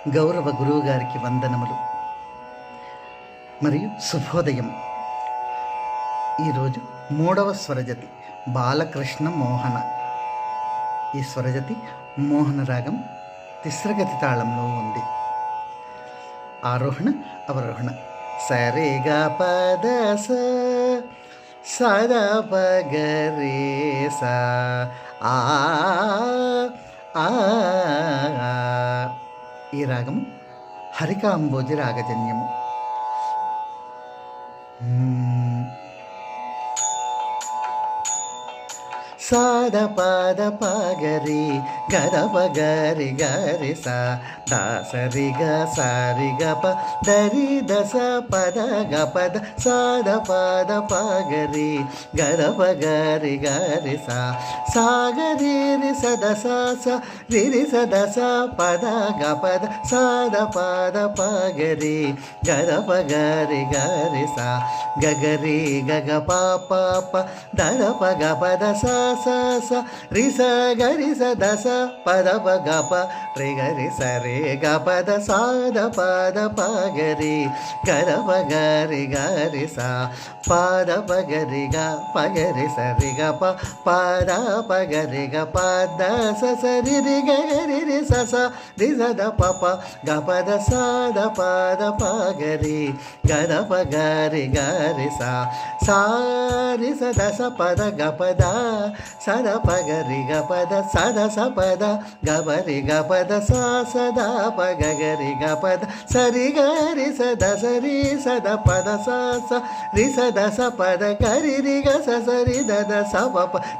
గౌరవ గురువు గారికి వందనములు మరియు శుభోదయం. ఈరోజు 3వ స్వరజతి బాలకృష్ణ మోహన. ఈ స్వరజతి మోహన రాగం తిస్రగతి తాళంలో ఉంది. ఆరోహణ అవరోహణ సరేగా పద సదా పగరే సా ఈ రాగము హరికాంబోజి రాగజన్యము. సాద పాద పగరి గద పగరి గరి సా దాసరి గ సారి గ ప దరి దస పద గ పద సాద పాద పగరి గద పగరి గరి సా సాగరి రి సద స రి సద స పద గ పద సాద పాద పగరి గద పగరి గరి సా గగరి గగ పాప ప దర పగ పద సా స రి స గరి స ద స పద ప గ ప రి గరి స రే గ పద సాద పద ప గరి గర ప గరి గరి స పాద ప గరి గ ప గరి స రి గ ప పాద ప గరి గ ప ద స స రి రి గ గరి రి స స రి స ద ప ప గ పద సాద పద ప గరి గర ప గరి గరి స సా రి స ద స పద గ పద సద పగరి గ పద సద స పద గబరి గ పద సా సదా పగరి గ పద సరి గరి సద సరి సద పద సా స రి సద స పద గరి రి గ స సరి దద స ప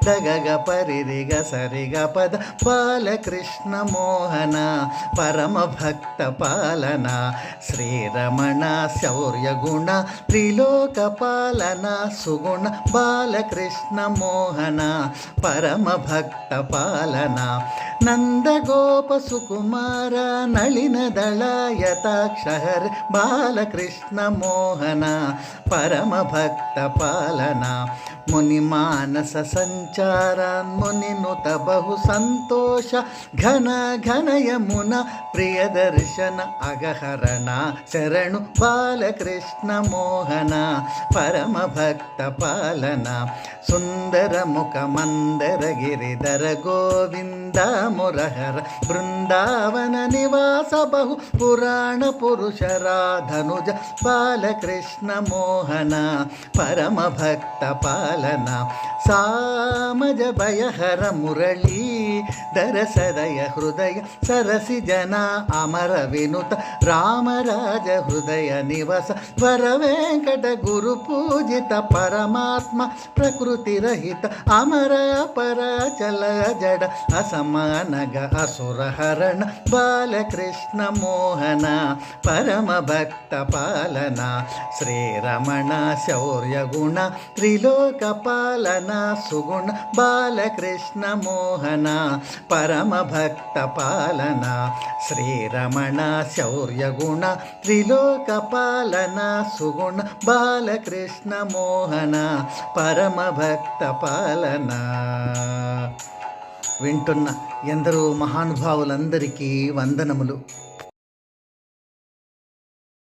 దగ గ పరి రి గ సరి గ పద బాలకృష్ణ మోహన పరమ భక్త పాలన శ్రీరమణ శౌర్య గుణ త్రిలోక పాలన సుగుణ బాలకృష్ణ మోహన పరమ భక్త పాలన నందగోప సుకుమార నళిన దళాయతాక్షహర్ బాలకృష్ణ మోహన పరమ భక్త పాలన ముని మానస సంచారాన్ మునినుత బహు సంతోష ఘన ఘన యమున ప్రియ దర్శన అగహరణ శరణు బాలకృష్ణ మోహన పరమ భక్త పాలన సుందర ముఖ మందర గిరిధర గోవింద మురహర బృందావన నివాస బహు పురాణ పురుష రాధనుజ బాలకృష్ణ మోహన పరమ భక్త పాలన సామజ భయహర మురళీ ధర సదయ హృదయ సరసి జన అమర వినుత రామరాజ హృదయ నివస వర వెంకట గురు పూజిత పరమాత్మ ప్రకృతి రహిత అమర పర చల జడ అసమానగ అసుర హరణ బాలకృష్ణ మోహన పరమ భక్త పాలన శ్రీరమణ శౌర్య గుణ త్రిలోక పాలన సుగుణ బాలకృష్ణ మోహన పరమ భక్త పాలన శ్రీరమణ శౌర్య గుణ త్రిలోక పాలన సుగుణ బాలకృష్ణ మోహన పరమ భక్త పాలన. వింటున్న ఎందరో మహానుభావులందరికీ వందనములు.